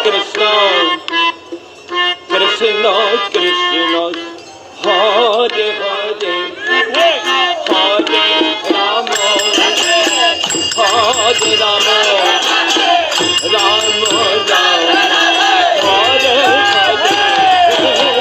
Krishna Krishna Krishna Hare Hare Hare Ram Hare Ram Ram Ram Hare Hare Hare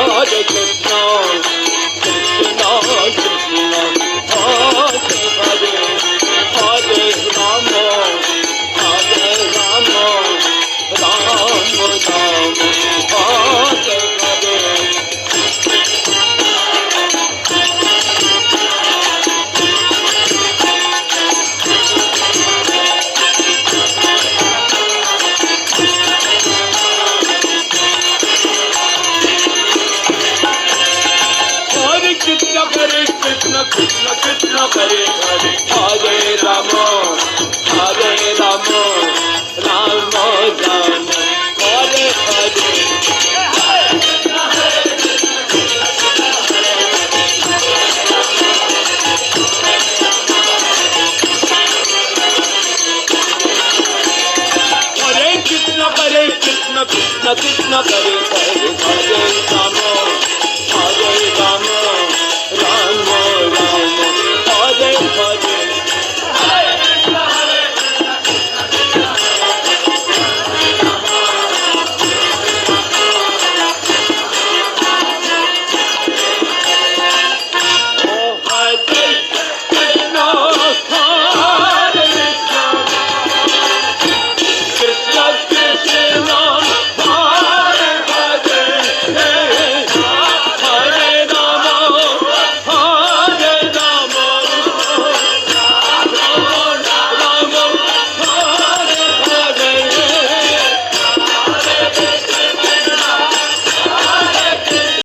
Hare Krishna, Krishna Krishna, Hare Hare, Hare Rama, Hare Rama, Rama Rama, Hare Hare. Hare Krishna, Krishna Krishna, Hare Hare, Hare Rama, Hare Rama, Rama Rama, Hare Hare.